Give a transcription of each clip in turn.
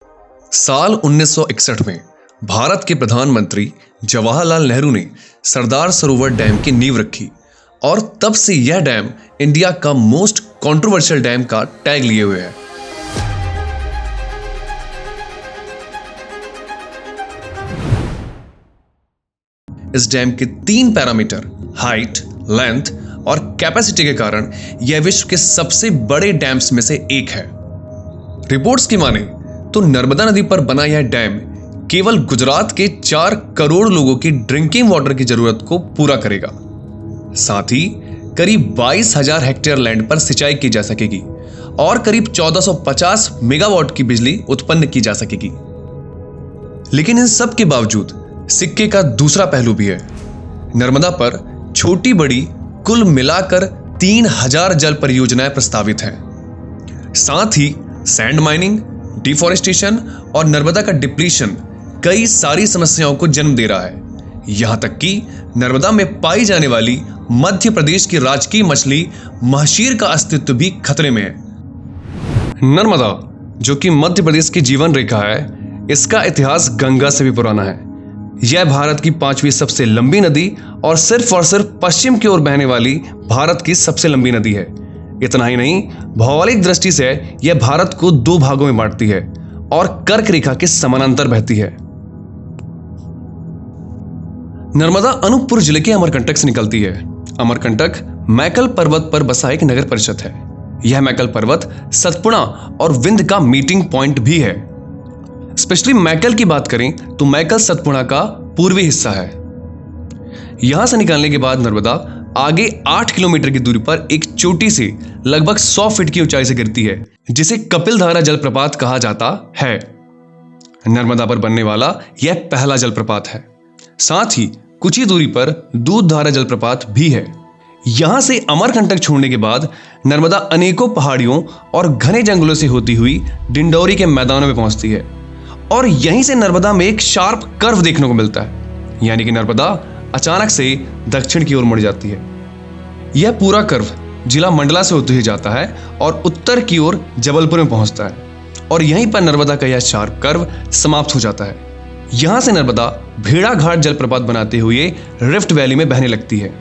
साल 1961 में भारत के प्रधानमंत्री जवाहरलाल नेहरू ने सरदार सरोवर डैम की नींव रखी और तब से यह डैम इंडिया का मोस्ट कंट्रोवर्शियल डैम का टैग लिए हुए है। इस डैम के 3 पैरामीटर हाइट, लेंथ और कैपेसिटी के कारण यह विश्व के सबसे बड़े डैम्स में से एक है। रिपोर्ट्स की माने तो नर्मदा नदी पर बना यह डैम केवल गुजरात के 4 करोड़ लोगों की ड्रिंकिंग वाटर की जरूरत को पूरा करेगा। साथ ही करीब 22,000 हेक्टेयर लैंड पर सिंचाई की जा सकेगी और करीब 1450 मेगावाट की बिजली उत्पन्न की जा सकेगी। लेकिन इन सब के बावजूद सिक्के का दूसरा पहलू भी है। नर्मदा पर छोटी बड़ी कुल मिलाकर 3000 जल परियोजनाएं प्रस्तावित हैं। साथ ही सैंड माइनिंग, डिफॉरेस्टेशन और नर्मदा का डिप्लीशन कई सारी समस्याओं को जन्म दे रहा है। यहां तक कि नर्मदा में पाई जाने वाली मध्य प्रदेश की राजकीय मछली महशीर का अस्तित्व भी खतरे में है। नर्मदा, जो कि मध्य प्रदेश की जीवन रेखा है, इसका इतिहास गंगा से भी पुराना है। यह भारत की 5वीं सबसे लंबी नदी और सिर्फ पश्चिम की ओर बहने वाली भारत की सबसे लंबी नदी है। इतना ही नहीं, भौगोलिक दृष्टि से यह भारत को 2 भागों में बांटती है और कर्क रेखा के समानांतर बहती है। नर्मदा अनूपपुर जिले के अमरकंटक से निकलती है। अमरकंटक मैकल पर्वत पर बसा एक नगर परिषद है। यह मैकल पर्वत सतपुड़ा और विंध्य का मीटिंग पॉइंट भी है। स्पेशली मैकल की बात करें तो मैकल सतपुड़ा का पूर्वी हिस्सा है। यहां से निकलने के बाद नर्मदा आगे 8 किलोमीटर की दूरी पर एक चोटी से लगभग 100 फीट की ऊंचाई से गिरती है, जिसे कपिलधारा जलप्रपात कहा जाता है। नर्मदा पर बनने वाला यह पहला जलप्रपात है। साथ ही कुछ ही दूरी पर दूधधारा जलप्रपात भी है। यहां से अमरकंटक छोड़ने के बाद नर्मदा अनेकों पहाड़ियों और घने जंगलों से होती हुई डिंडौरी के मैदानों में पहुंचती है और यहीं से नर्मदा में एक शार्प कर्व देखने को मिलता है, यानी कि नर्मदा अचानक से दक्षिण की ओर मुड़ जाती है। यह पूरा कर्व जिला मंडला से होते हुए जाता है और उत्तर की ओर जबलपुर में पहुंचता है और यहीं पर नर्मदा का यह शार्प कर्व समाप्त हो जाता है। यहां से नर्मदा भेड़ाघाट जलप्रपात बनाते हुए रिफ्ट वैली में बहने लगती है।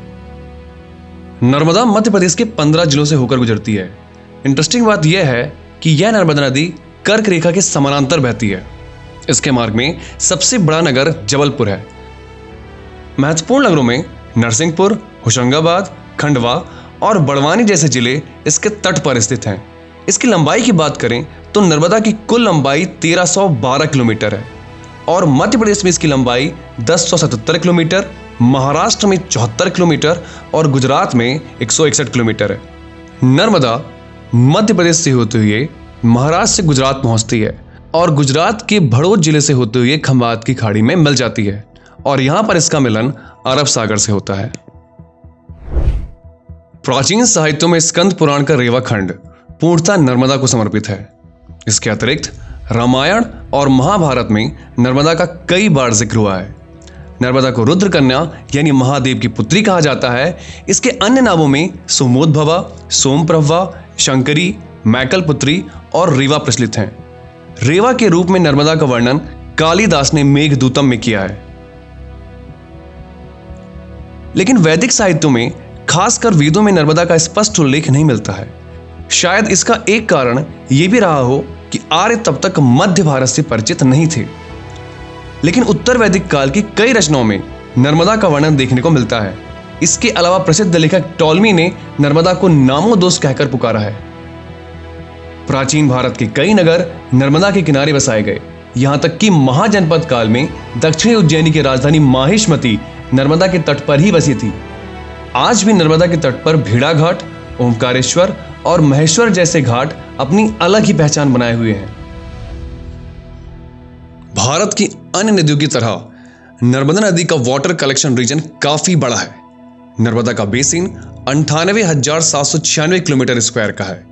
नर्मदा मध्य प्रदेश के 15 जिलों से होकर गुजरती है। इंटरेस्टिंग बात यह है कि यह नर्मदा नदी कर्क रेखा के समानांतर बहती है। इसके मार्ग में सबसे बड़ा नगर जबलपुर है। महत्वपूर्ण नगरों में नरसिंहपुर, होशंगाबाद, खंडवा और बड़वानी जैसे जिले इसके तट पर स्थित हैं। इसकी लंबाई की बात करें तो नर्मदा की कुल लंबाई 1312 किलोमीटर है और मध्य प्रदेश में इसकी लंबाई 1077 किलोमीटर, महाराष्ट्र में 74 किलोमीटर और गुजरात में 161 किलोमीटर है। नर्मदा मध्य प्रदेश से होते हुए महाराष्ट्र से गुजरात पहुंचती है और गुजरात के भड़ोद जिले से होते हुए खंभात की खाड़ी में मिल जाती है और यहां पर इसका मिलन अरब सागर से होता है। प्राचीन साहित्यों में स्कंद पुराण का रेवा खंड पूर्णतः नर्मदा को समर्पित है। इसके अतिरिक्त रामायण और महाभारत में नर्मदा का कई बार जिक्र हुआ है। नर्मदा को रुद्र कन्या यानी महादेव की पुत्री कहा जाता है। इसके अन्य नामों में सोमोद्भवा, सोमप्रभा, शंकरी, मैकल पुत्री और रेवा प्रचलित हैं। रेवा के रूप में नर्मदा का वर्णन कालिदास ने मेघदूतम में किया है। लेकिन वैदिक साहित्यों में, खासकर वेदों में नर्मदा का स्पष्ट उल्लेख नहीं मिलता है। शायद इसका एक कारण यह भी रहा हो कि आर्य तब तक मध्य भारत से परिचित नहीं थे। लेकिन उत्तर वैदिक काल की कई रचनाओं में नर्मदा का वर्णन देखने को मिलता है। इसके अलावा प्रसिद्ध लेखक टॉलमी ने नर्मदा को नामोदोष कहकर पुकारा है। प्राचीन भारत के कई नगर नर्मदा के किनारे बसाए गए। यहां तक कि महाजनपद काल में दक्षिणी उज्जैनी की राजधानी माहिष्मती नर्मदा के तट पर ही बसी थी। आज भी नर्मदा के तट पर भेड़ाघाट, ओमकारेश्वर और महेश्वर जैसे घाट अपनी अलग ही पहचान बनाए हुए हैं। भारत की अन्य नदियों की तरह नर्मदा नदी का वाटर कलेक्शन रीजन काफी बड़ा है। नर्मदा का बेसिन 98,796 किलोमीटर स्क्वायर का है,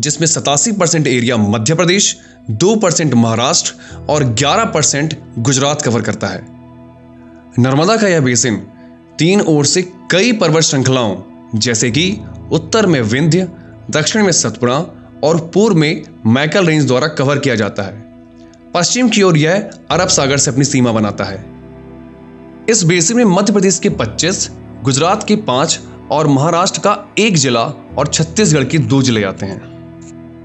जिसमें 87% एरिया मध्य प्रदेश, 2% महाराष्ट्र और 11% गुजरात कवर करता है। नर्मदा का यह बेसिन 3 ओर से कई पर्वत श्रृंखलाओं जैसे कि उत्तर में विंध्य, दक्षिण में सतपुड़ा और पूर्व में मैकल रेंज द्वारा कवर किया जाता है। पश्चिम की ओर यह अरब सागर से अपनी सीमा बनाता है। इस बेसिन में मध्य प्रदेश के 25, गुजरात के 5 और महाराष्ट्र का 1 जिला और छत्तीसगढ़ के 2 जिले आते हैं।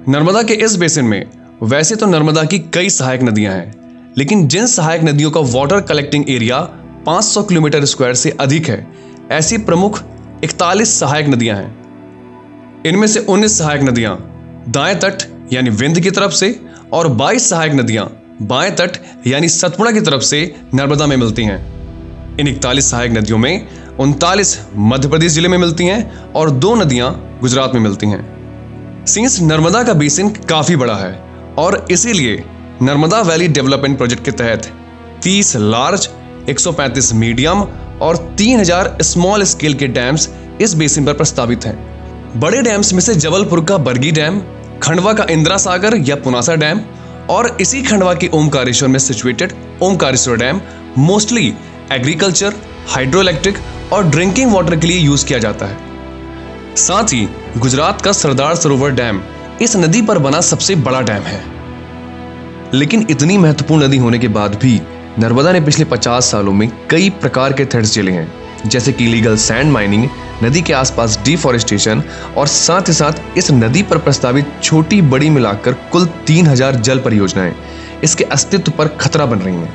नर्मदा के इस बेसिन में वैसे तो नर्मदा की कई सहायक नदियां हैं, लेकिन जिन सहायक नदियों का water collecting area 500 kilometre square से अधिक है, ऐसी प्रमुख 41 सहायक नदियां हैं। इनमें से 19 सहायक नदियां दाएं तट यानी विंध्य की तरफ से और 22 सहायक नदियां बाएं तट यानी सतपुड़ा की तरफ से नर्मदा में मिलती हैं। इन 41 सहायक नदियों में 39 मध्य प्रदेश जिले में मिलती हैं और 2 नदियां गुजरात में मिलती हैं। सिंस नर्मदा का बेसिन काफी बड़ा है और इसीलिए नर्मदा वैली डेवलपमेंट प्रोजेक्ट के तहत 30 लार्ज, 135 मीडियम और 3000 स्मॉल स्केल के डैम्स इस बेसिन पर प्रस्तावित हैं। बड़े डैम्स में से जबलपुर का बरगी डैम, खंडवा का इंदिरा सागर या पुनासा डैम और इसी खंडवा के ओमकारेश्वर में situated Omkareshwar dam mostly agriculture, hydroelectric और ड्रिंकिंग वाटर के लिए यूज किया जाता है। साथ ही गुजरात का सरदार सरोवर डैम इस नदी पर बना सबसे बड़ा डैम है। लेकिन इतनी महत्वपूर्ण नदी होने के बाद भी नर्मदा ने पिछले 50 सालों में कई प्रकार के थ्रेट्स झेले हैं, जैसे कि इलीगल सैंड माइनिंग, नदी के आसपास डिफॉरेस्टेशन और साथ ही साथ इस नदी पर प्रस्तावित छोटी बड़ी मिलाकर कुल 3000 जल परियोजनाएं इसके अस्तित्व पर खतरा बन रही हैं।